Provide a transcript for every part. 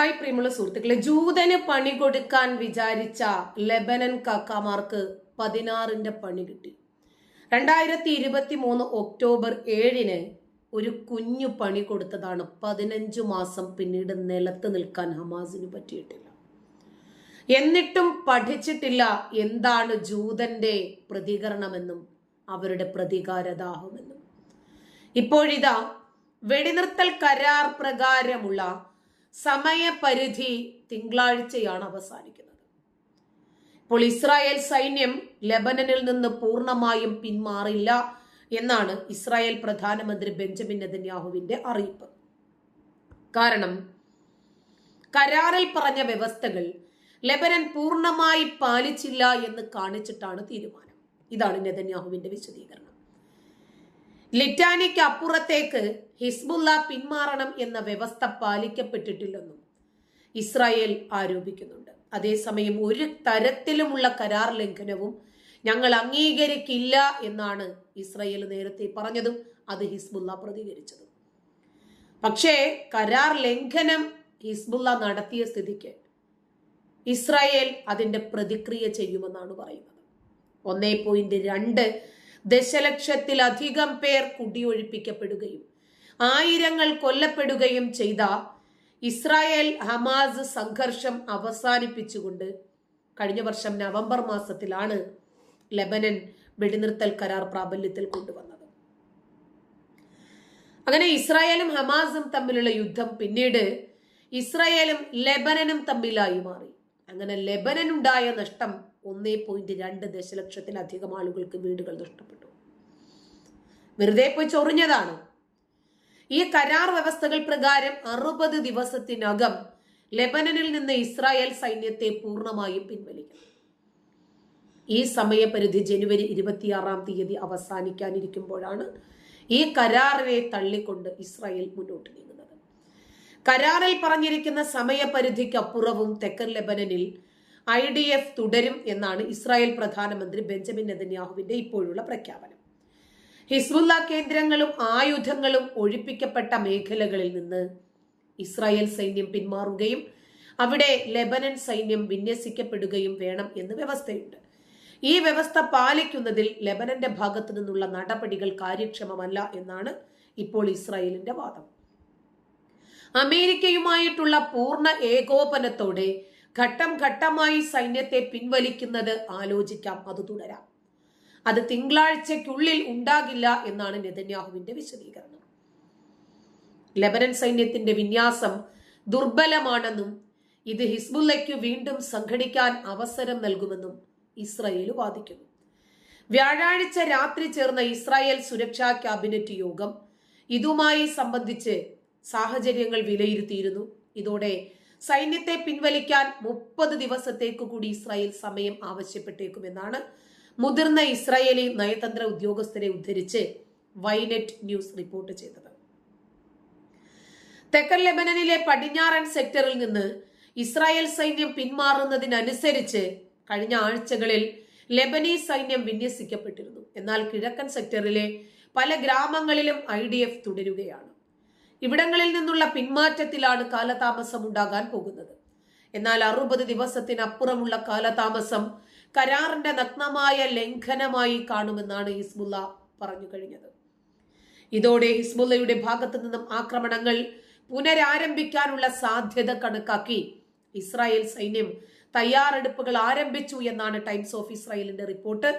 Hi പ്രിയമുള്ള സുഹൃത്തുക്കളെ, ജൂതന് പണി കൊടുക്കാൻ വിചാരിച്ച ലെബനൻ കാക്കാമാർക്ക് 16ന്റെ പണി കിട്ടി. 2023 ഒക്ടോബർ 7 ഒരു കുഞ്ഞു പണി കൊടുത്തതാണ് 15 മാസം പിന്നീട് നിലത്ത് നിൽക്കാൻ ഹമാസിന് പറ്റിയിട്ടില്ല. എന്നിട്ടും പഠിച്ചിട്ടില്ല എന്താണ് ജൂതന്റെ പ്രതികരണമെന്നും അവരുടെ പ്രതികാരദാഹമെന്നും. ഇപ്പോഴിതാ വെടിനിർത്തൽ കരാർ പ്രകാരമുള്ള സമയപരിധി തിങ്കളാഴ്ചയാണ് അവസാനിക്കുന്നത്. ഇപ്പോൾ ഇസ്രായേൽ സൈന്യം ലെബനനിൽ നിന്ന് പൂർണ്ണമായും പിന്മാറില്ല എന്നാണ് ഇസ്രായേൽ പ്രധാനമന്ത്രി ബെഞ്ചമിൻ നെതന്യാഹുവിന്റെ അറിയിപ്പ്. കാരണം കരാറിൽ പറഞ്ഞ വ്യവസ്ഥകൾ ലെബനൻ പൂർണ്ണമായി പാലിച്ചില്ല എന്ന് കാണിച്ചിട്ടാണ് തീരുമാനം. ഇതാണ് നെതന്യാഹുവിന്റെ വിശദീകരണം. ലിറ്റാനിക്ക് അപ്പുറത്തേക്ക് ഹിസ്ബുള്ള പിന്മാറണം എന്ന വ്യവസ്ഥ പാലിക്കപ്പെട്ടിട്ടില്ലെന്നും ഇസ്രായേൽ ആരോപിക്കുന്നുണ്ട്. അതേസമയം ഒരു തരത്തിലുമുള്ള കരാർ ലംഘനവും ഞങ്ങൾ അംഗീകരിക്കില്ല എന്നാണ് ഇസ്രായേൽ നേരത്തെ പറഞ്ഞതും അത് ഹിസ്ബുള്ള പ്രതികരിച്ചതും. പക്ഷേ കരാർ ലംഘനം ഹിസ്ബുള്ള നടത്തിയ സ്ഥിതിക്ക് ഇസ്രായേൽ അതിന്റെ പ്രതിക്രിയ ചെയ്യുമെന്നാണ് പറയുന്നത്. 1.2 ദശലക്ഷത്തിലധികം പേർ കുടിയൊഴിപ്പിക്കപ്പെടുകയും ആയിരങ്ങൾ കൊല്ലപ്പെടുകയും ചെയ്ത ഇസ്രായേൽ ഹമാസ് സംഘർഷം അവസാനിപ്പിച്ചുകൊണ്ട് കഴിഞ്ഞ വർഷം നവംബർ മാസത്തിലാണ് ലെബനൻ വെടിനിർത്തൽ കരാർ പ്രാബല്യത്തിൽ കൊണ്ടുവന്നത്. അങ്ങനെ ഇസ്രായേലും ഹമാസും തമ്മിലുള്ള യുദ്ധം പിന്നീട് ഇസ്രായേലും ലെബനനും തമ്മിലായി മാറി. അങ്ങനെ ലെബനനുണ്ടായ നഷ്ടം 1.2 ദശലക്ഷത്തിലധികം ആളുകൾക്ക് വീടുകൾ നഷ്ടപ്പെട്ടു. വെറുതെ പോയി ചൊറിഞ്ഞതാണ്. ഈ കരാർ വ്യവസ്ഥകൾ പ്രകാരം 60 ദിവസത്തിനകം ലെബനനിൽ നിന്ന് ഇസ്രായേൽ സൈന്യത്തെ പൂർണ്ണമായും പിൻവലിക്കണം. ഈ സമയപരിധി ജനുവരി 26 അവസാനിക്കാനിരിക്കുമ്പോഴാണ് ഈ കരാറിനെ തള്ളിക്കൊണ്ട് ഇസ്രായേൽ മുന്നോട്ട് നീങ്ങുന്നത്. കരാറിൽ പറഞ്ഞിരിക്കുന്ന സമയപരിധിക്കപ്പുറവും തെക്കൻ ലെബനനിൽ IDF തുടരും എന്നാണ് ഇസ്രായേൽ പ്രധാനമന്ത്രി ബെഞ്ചമിൻ നെതന്യാഹുവിന്റെ ഇപ്പോഴുള്ള പ്രഖ്യാപനം. ഹിസ്ബുള്ള കേന്ദ്രങ്ങളും ആയുധങ്ങളും ഒഴിപ്പിക്കപ്പെട്ട മേഖലകളിൽ നിന്ന് ഇസ്രായേൽ സൈന്യം പിന്മാറുകയും അവിടെ ലെബനൻ സൈന്യം വിന്യസിക്കപ്പെടുകയും വേണം എന്ന് വ്യവസ്ഥയുണ്ട്. ഈ വ്യവസ്ഥ പാലിക്കുന്നതിൽ ലെബനന്റെ ഭാഗത്തു നിന്നുള്ള നടപടികൾ കാര്യക്ഷമമല്ല എന്നാണ് ഇപ്പോൾ ഇസ്രായേലിന്റെ വാദം. അമേരിക്കയുമായിട്ടുള്ള പൂർണ്ണ ഏകോപനത്തോടെ ഘട്ടം ഘട്ടമായി സൈന്യത്തെ പിൻവലിക്കുന്നത് ആലോചിക്കാം, അത് തുടരാം. അത് തിങ്കളാഴ്ചയ്ക്കുള്ളിൽ ഉണ്ടാകില്ല എന്നാണ് നെതന്യാഹുവിന്റെ വിശദീകരണം. ലെബനൻ സൈന്യത്തിന്റെ വിന്യാസം ദുർബലമാണെന്നും ഇത് ഹിസ്ബുള്ളയ്ക്ക് വീണ്ടും സംഘടിക്കാൻ അവസരം നൽകുമെന്നും ഇസ്രായേൽ വാദിക്കുന്നു. വ്യാഴാഴ്ച രാത്രി ചേർന്ന ഇസ്രായേൽ സുരക്ഷാ ക്യാബിനറ്റ് യോഗം ഇതുമായി സംബന്ധിച്ച് സാഹചര്യങ്ങൾ വിലയിരുത്തിയിരുന്നു. ഇതോടെ സൈന്യത്തെ പിൻവലിക്കാൻ 30 ദിവസത്തേക്ക് കൂടി ഇസ്രായേൽ സമയം ആവശ്യപ്പെട്ടേക്കുമെന്നാണ് മുതിർന്ന ഇസ്രായേലി നയതന്ത്ര ഉദ്യോഗസ്ഥരെ ഉദ്ധരിച്ച് വൈനെറ്റ് ന്യൂസ് റിപ്പോർട്ട് ചെയ്തത്. തെക്കൻ ലെബനനിലെ പടിഞ്ഞാറൻ സെക്ടറിൽ നിന്ന് ഇസ്രായേൽ സൈന്യം പിന്മാറുന്നതിനനുസരിച്ച് കഴിഞ്ഞ ആഴ്ചകളിൽ ലെബനീസ് സൈന്യം വിന്യസിക്കപ്പെട്ടിരുന്നു. എന്നാൽ കിഴക്കൻ സെക്ടറിലെ പല ഗ്രാമങ്ങളിലും IDF തുടരുകയാണ്. ഇവിടങ്ങളിൽ നിന്നുള്ള പിന്മാറ്റത്തിലാണ് കാലതാമസം ഉണ്ടാകാൻ പോകുന്നത്. എന്നാൽ 60 ദിവസത്തിനപ്പുറമുള്ള കാലതാമസം കരാറിന്റെ നഗ്നമായ ലംഘനമായി കാണുമെന്നാണ് ഹിസ്ബുള്ള പറഞ്ഞു കഴിഞ്ഞത്. ഇതോടെ ഹിസ്ബുള്ളയുടെ ഭാഗത്തു നിന്നും ആക്രമണങ്ങൾ പുനരാരംഭിക്കാനുള്ള സാധ്യത കണക്കാക്കി ഇസ്രായേൽ സൈന്യം തയ്യാറെടുപ്പുകൾ ആരംഭിച്ചു എന്നാണ് ടൈംസ് ഓഫ് ഇസ്രായേലിന്റെ റിപ്പോർട്ട്.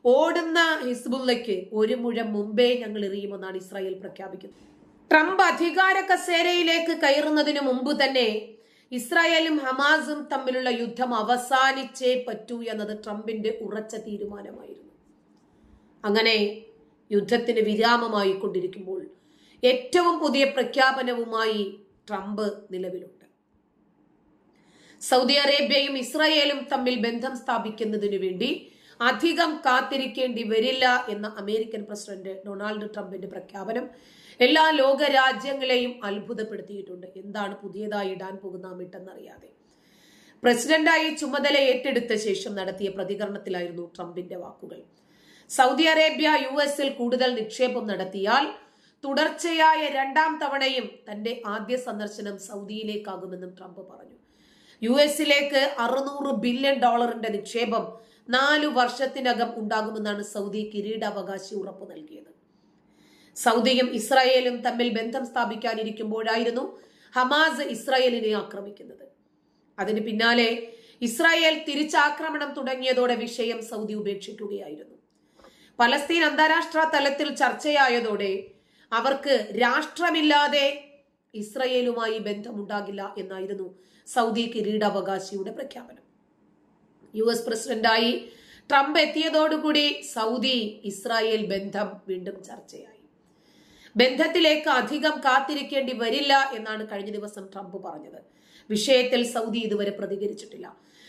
ഓടുന്ന ഹിസ്ബുള്ളയ്ക്ക് 1 മുഴം മുമ്പേ ഞങ്ങൾ എറിയുമെന്നാണ് ഇസ്രായേൽ പ്രഖ്യാപിക്കുന്നത്. ട്രംപ് അധികാര കസേരയിലേക്ക് കയറുന്നതിന് മുമ്പ് തന്നെ ഇസ്രായേലും ഹമാസും തമ്മിലുള്ള യുദ്ധം അവസാനിച്ചേ പറ്റൂ എന്നത് ട്രംപിന്റെ ഉറച്ച തീരുമാനമായിരുന്നു. അങ്ങനെ യുദ്ധത്തിന് വിരാമമായി കൊണ്ടിരിക്കുമ്പോൾ ഏറ്റവും പുതിയ പ്രഖ്യാപനവുമായി ട്രംപ് നിലവിലുണ്ട്. സൗദി അറേബ്യയും ഇസ്രായേലും തമ്മിൽ ബന്ധം സ്ഥാപിക്കുന്നതിനു വേണ്ടി അധികം കാത്തിരിക്കേണ്ടി വരില്ല എന്ന അമേരിക്കൻ പ്രസിഡന്റ് ഡൊണാൾഡ് ട്രംപിന്റെ പ്രഖ്യാപനം എല്ലാ ലോക രാജ്യങ്ങളെയും അത്ഭുതപ്പെടുത്തിയിട്ടുണ്ട്. എന്താണ് പുതിയതായി ഇടാൻ പോകുന്ന അമിട്ടെന്നറിയാതെ പ്രസിഡന്റായി ചുമതല ഏറ്റെടുത്ത ശേഷം നടത്തിയ പ്രതികരണത്തിലായിരുന്നു ട്രംപിന്റെ വാക്കുകൾ. സൗദി അറേബ്യ US കൂടുതൽ നിക്ഷേപം നടത്തിയാൽ തുടർച്ചയായ രണ്ടാം തവണയും തന്റെ ആദ്യ സന്ദർശനം സൗദിയിലേക്കാകുമെന്നും ട്രംപ് പറഞ്ഞു. US-ലേക്ക് $600 ബില്യൺ നിക്ഷേപം 4 വർഷത്തിനകം ഉണ്ടാകുമെന്നാണ് സൗദി കിരീടാവകാശി ഉറപ്പു നൽകിയത്. സൗദിയും ഇസ്രായേലും തമ്മിൽ ബന്ധം സ്ഥാപിക്കാനിരിക്കുമ്പോഴായിരുന്നു ഹമാസ് ഇസ്രായേലിനെ ആക്രമിക്കുന്നത്. അതിന് പിന്നാലെ ഇസ്രായേൽ തിരിച്ചാക്രമണം തുടങ്ങിയതോടെ വിഷയം സൗദി ഉപേക്ഷിക്കുകയായിരുന്നു. പലസ്തീൻ അന്താരാഷ്ട്ര തലത്തിൽ ചർച്ചയായതോടെ അവർക്ക് രാഷ്ട്രമില്ലാതെ ഇസ്രായേലുമായി ബന്ധമുണ്ടാകില്ല എന്നായിരുന്നു സൗദി കിരീടാവകാശിയുടെ പ്രഖ്യാപനം. US പ്രസിഡന്റായി ട്രംപ് എത്തിയതോടുകൂടി സൗദി ഇസ്രായേൽ ബന്ധം വീണ്ടും ചർച്ചയായി. ബന്ധത്തിലേക്ക് അധികം കാത്തിരിക്കേണ്ടി വരില്ല എന്നാണ് കഴിഞ്ഞ ദിവസം ട്രംപ് പറഞ്ഞത്. വിഷയത്തിൽ സൗദി ഇതുവരെ പ്രതികരിച്ചിട്ടില്ല.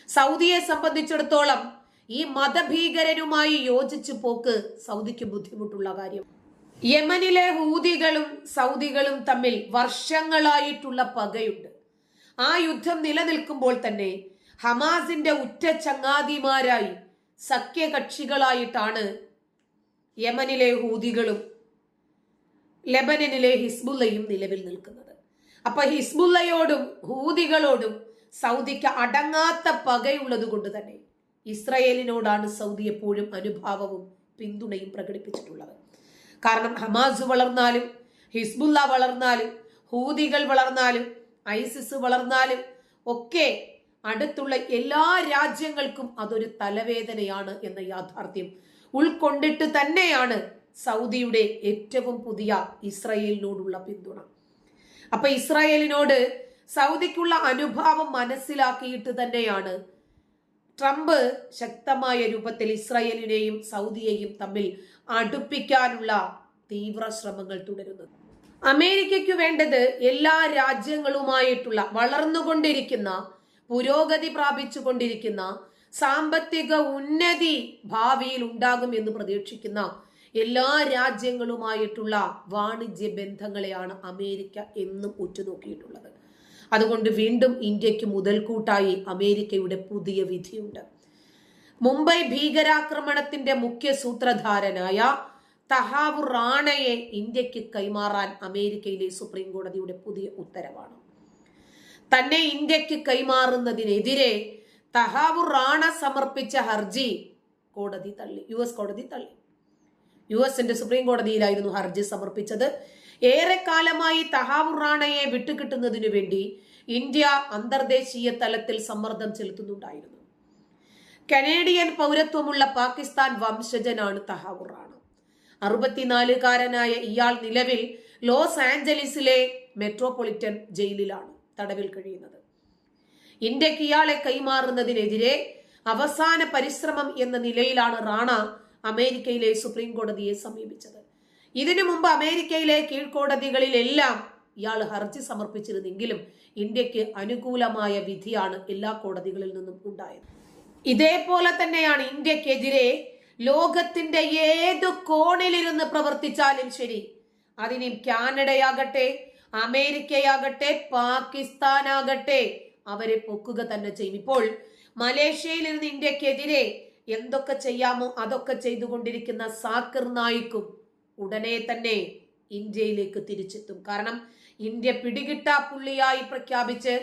സൗദിയെ സംബന്ധിച്ചിടത്തോളം ഈ മതഭീകരനുമായി യോജിച്ചു പോക്ക് സൗദിക്ക് ബുദ്ധിമുട്ടുള്ള കാര്യം. യമനിലെ ഹൂതികളും സൗദികളും തമ്മിൽ വർഷങ്ങളായിട്ടുള്ള പകയുണ്ട്. ആ യുദ്ധം നിലനിൽക്കുമ്പോൾ തന്നെ ഹമാസിന്റെ ഉറ്റ ചങ്ങാതിമാരായി സഖ്യകക്ഷികളായിട്ടാണ് യമനിലെ ഹൂതികളും ലെബനനിലെ ഹിസ്ബുള്ളയും നിലവിൽ നിൽക്കുന്നത്. അപ്പൊ ഹിസ്ബുള്ളയോടും ഹൂതികളോടും സൗദിക്ക് അടങ്ങാത്ത പകയുള്ളത് കൊണ്ട് തന്നെ ഇസ്രായേലിനോടാണ് സൗദി എപ്പോഴും അനുഭാവവും പിന്തുണയും പ്രകടിപ്പിച്ചിട്ടുള്ളത്. കാരണം ഹമാസ് വളർന്നാലും ഹിസ്ബുള്ള വളർന്നാലും ഹൂതികൾ വളർന്നാലും ഐസിസ് വളർന്നാലും ഒക്കെ അടുത്തുള്ള എല്ലാ രാജ്യങ്ങൾക്കും അതൊരു തലവേദനയാണ് എന്ന യാഥാർത്ഥ്യം ഉൾക്കൊണ്ടിട്ട് തന്നെയാണ് സൗദിയുടെ ഏറ്റവും പുതിയ ഇസ്രായേലിനോടുള്ള പിന്തുണ. അപ്പൊ ഇസ്രായേലിനോട് സൗദിക്കുള്ള അനുഭാവം മനസ്സിലാക്കിയിട്ട് തന്നെയാണ് ട്രംപ് ശക്തമായ രൂപത്തിൽ ഇസ്രായേലിനെയും സൗദിയെയും തമ്മിൽ അടുപ്പിക്കാനുള്ള തീവ്ര ശ്രമങ്ങൾ തുടരുന്നത്. അമേരിക്കയ്ക്ക് വേണ്ടത് എല്ലാ രാജ്യങ്ങളുമായിട്ടുള്ള വളർന്നുകൊണ്ടിരിക്കുന്ന പുരോഗതി പ്രാപിച്ചുകൊണ്ടിരിക്കുന്ന സാമ്പത്തിക ഉന്നതി ഭാവിയിൽ ഉണ്ടാകും എന്ന് പ്രതീക്ഷിക്കുന്ന എല്ലാ രാജ്യങ്ങളുമായിട്ടുള്ള വാണിജ്യ ബന്ധങ്ങളെയാണ് അമേരിക്ക എന്നും ഉറ്റുനോക്കിയിട്ടുള്ളത്. അതുകൊണ്ട് വീണ്ടും ഇന്ത്യക്ക് മുതൽക്കൂട്ടായി അമേരിക്കയുടെ പുതിയ വിധിയുണ്ട്. മുംബൈ ഭീകരാക്രമണത്തിന്റെ മുഖ്യ സൂത്രധാരനായ തഹാവുർ റാണയെ ഇന്ത്യക്ക് കൈമാറാൻ അമേരിക്കയിലെ സുപ്രീം കോടതിയുടെ പുതിയ ഉത്തരവാണ്. തന്നെ ഇന്ത്യക്ക് കൈമാറുന്നതിനെതിരെ തഹാവുർ റാണ സമർപ്പിച്ച ഹർജി കോടതി തള്ളി. US കോടതി തള്ളി. US സുപ്രീം കോടതിയിലായിരുന്നു ഹർജി സമർപ്പിച്ചത്. ഏറെക്കാലമായി തഹാവുർ റാണയെ വിട്ടുകിട്ടുന്നതിനു വേണ്ടി ഇന്ത്യ അന്തർദേശീയ തലത്തിൽ സമ്മർദ്ദം ചെലുത്തുന്നുണ്ടായിരുന്നു. കനേഡിയൻ പൗരത്വമുള്ള പാകിസ്ഥാൻ വംശജനാണ് തഹാവുർ റാണ. 64-കാരനായ ഇയാൾ നിലവിൽ ലോസ് ആഞ്ചലസിലെ മെട്രോപൊളിറ്റൻ ജയിലിലാണ് തടവിൽ കഴിയുന്നത്. ഇന്ത്യക്ക് ഇയാളെ കൈമാറുന്നതിനെതിരെ അവസാന പരിശ്രമം എന്ന നിലയിലാണ് റാണ അമേരിക്കയിലെ സുപ്രീം കോടതിയെ സമീപിച്ചത്. ഇതിനു മുമ്പ് അമേരിക്കയിലെ കീഴ്ക്കോടതികളിലെല്ലാം ഇയാൾ ഹർജി സമർപ്പിച്ചിരുന്നെങ്കിലും ഇന്ത്യക്ക് അനുകൂലമായ വിധിയാണ് എല്ലാ കോടതികളിൽ നിന്നും ഉണ്ടായത്. ഇതേപോലെ തന്നെയാണ് ഇന്ത്യക്കെതിരെ ലോകത്തിന്റെ ഏത് കോണിലിരുന്ന് പ്രവർത്തിച്ചാലും ശരി, അതിന് കാനഡയാകട്ടെ അമേരിക്കയാകട്ടെ പാകിസ്ഥാനാകട്ടെ അവരെ പൊക്കുക തന്നെ ചെയ്യും. ഇപ്പോൾ മലേഷ്യയിൽ ഇരുന്ന് ഇന്ത്യക്കെതിരെ എന്തൊക്കെ ചെയ്യാമോ അതൊക്കെ ചെയ്തുകൊണ്ടിരിക്കുന്ന സാക്കിർ നായിക്കും ഉടനെ തന്നെ ഇന്ത്യയിലേക്ക് തിരിച്ചെത്തും. കാരണം ഇന്ത്യ പിടികിട്ടാ പുള്ളിയായി പ്രഖ്യാപിച്ച്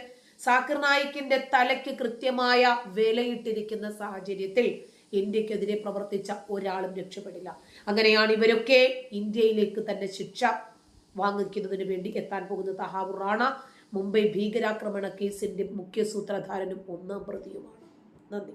സാക്കിർ നായിക്കിന്റെ തലയ്ക്ക് കൃത്യമായ വിലയിട്ടിരിക്കുന്ന സാഹചര്യത്തിൽ ഇന്ത്യക്കെതിരെ പ്രവർത്തിച്ച ഒരാളും രക്ഷപ്പെടില്ല. അങ്ങനെയാണ് ഇവരൊക്കെ ഇന്ത്യയിലേക്ക് തന്നെ ശിക്ഷ വാങ്ങിക്കുന്നതിന് വേണ്ടി എത്താൻ പോകുന്നത്. തഹാവുർ റാണ മുംബൈ ഭീകരാക്രമണ കേസിന്റെ മുഖ്യ സൂത്രധാരനും 1-ാം പ്രതിയുമാണ്. നന്ദി.